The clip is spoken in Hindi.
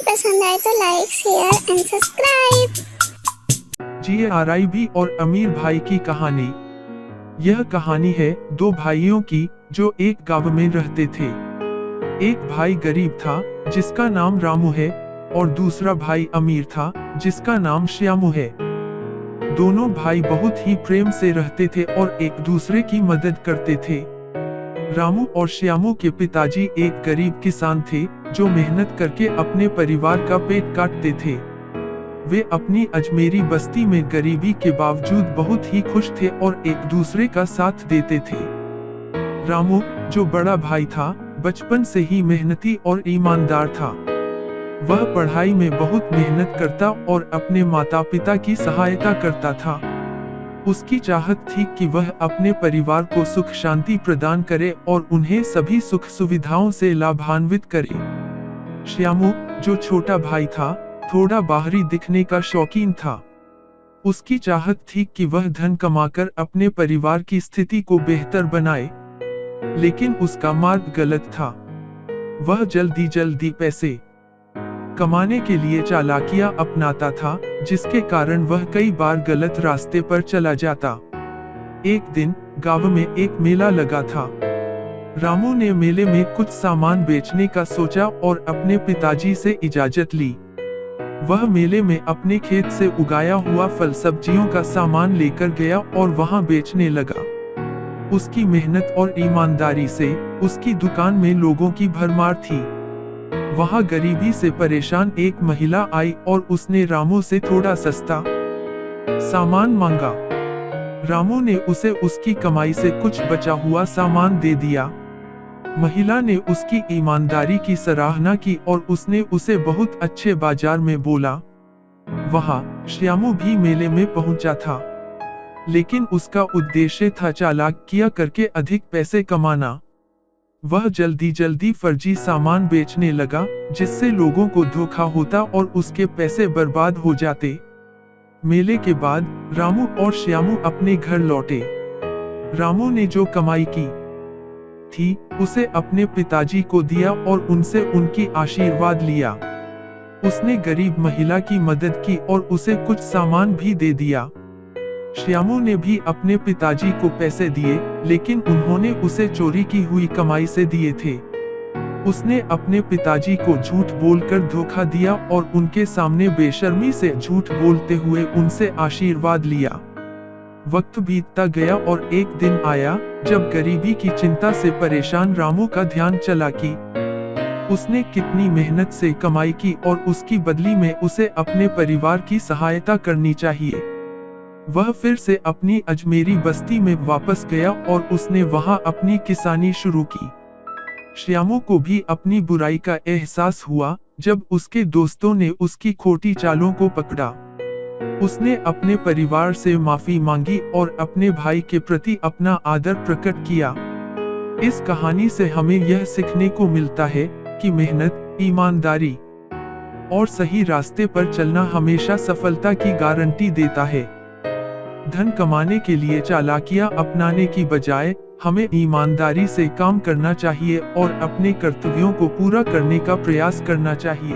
पसंद आए तो like share and subscribe. GRIB और अमीर भाई की कहानी। यह कहानी है दो भाइयों की जो एक गांव में रहते थे। एक भाई गरीब था जिसका नाम रामू है और दूसरा भाई अमीर था जिसका नाम श्यामू है। दोनों भाई बहुत ही प्रेम से रहते थे और एक दूसरे की मदद करते थे। रामू और श्यामू के पिताजी एक गरीब किसान थे जो मेहनत करके अपने परिवार का पेट काटते थे। वे अपनी अजमेरी बस्ती में गरीबी के बावजूद बहुत ही खुश थे और एक दूसरे का साथ देते थे। रामू, जो बड़ा भाई था, बचपन से ही मेहनती और ईमानदार था। वह पढ़ाई में बहुत मेहनत करता और अपने माता पिता की सहायता करता था। उसकी चाहत थी कि वह अपने परिवार को सुख शांति प्रदान करे और उन्हें सभी सुख सुविधाओं से लाभान्वित करे। श्यामू, जो छोटा भाई था, थोड़ा बाहरी दिखने का शौकीन था। उसकी चाहत थी कि वह धन कमाकर अपने परिवार की स्थिति को बेहतर बनाए, लेकिन उसका मार्ग गलत था। वह जल्दी जल्दी पैसे कमाने के लिए चालाकियां अपनाता था, जिसके कारण वह कई बार गलत रास्ते पर चला जाता। एक दिन गांव में एक मेला लगा था। रामू ने मेले में कुछ सामान बेचने का सोचा और अपने पिताजी से इजाजत ली। वह मेले में अपने खेत से उगाया हुआ फल सब्जियों का सामान लेकर गया और वहां बेचने लगा। उसकी मेहनत और ईमानदारी से उसकी दुकान में लोगों की भरमार थी। वहां गरीबी से परेशान एक महिला आई और उसने रामू से थोड़ा सस्ता सामान मांगा। रामू ने उसे उसकी कमाई से कुछ बचा हुआ सामान दे दिया। महिला ने उसकी ईमानदारी की सराहना की और उसने उसे बहुत अच्छे बाजार में बोला। वहां श्यामू भी मेले में पहुंचा था, लेकिन उसका उद्देश्य था चालाकियां करके अधिक पैसे कमाना। वह जल्दी जल्दी फर्जी सामान बेचने लगा, जिससे लोगों को धोखा होता और उसके पैसे बर्बाद हो जाते। मेले के बाद रामू और श्यामू अपने घर लौटे। रामू ने जो कमाई की थी उसे अपने पिताजी को दिया और उनसे उनकी आशीर्वाद लिया। उसने गरीब महिला की मदद की और उसे कुछ सामान भी दे दिया। श्यामू ने भी अपने पिताजी को पैसे दिए, लेकिन उन्होंने उसे चोरी की हुई कमाई से दिए थे। उसने अपने पिताजी को झूठ बोलकर धोखा दिया और उनके सामने बेशर्मी से झूठ बोलते हुए उनसे आशीर्वाद लिया। वक्त बीतता गया और एक दिन आया जब गरीबी की चिंता से परेशान रामू का ध्यान चला कि उसने कितनी मेहनत से कमाई की और उसकी बदली में उसे अपने परिवार की सहायता करनी चाहिए। वह फिर से अपनी अजमेरी बस्ती में वापस गया और उसने वहां अपनी किसानी शुरू की। श्यामू को भी अपनी बुराई का एहसास हुआ जब उसके दोस्तों ने उसकी खोटी चालों को पकड़ा। उसने अपने परिवार से माफी मांगी और अपने भाई के प्रति अपना आदर प्रकट किया। इस कहानी से हमें यह सीखने को मिलता है कि मेहनत, ईमानदारी और सही रास्ते पर चलना हमेशा सफलता की गारंटी देता है। धन कमाने के लिए चालाकियां अपनाने की बजाय हमें ईमानदारी से काम करना चाहिए और अपने कर्तव्यों को पूरा करने का प्रयास करना चाहिए।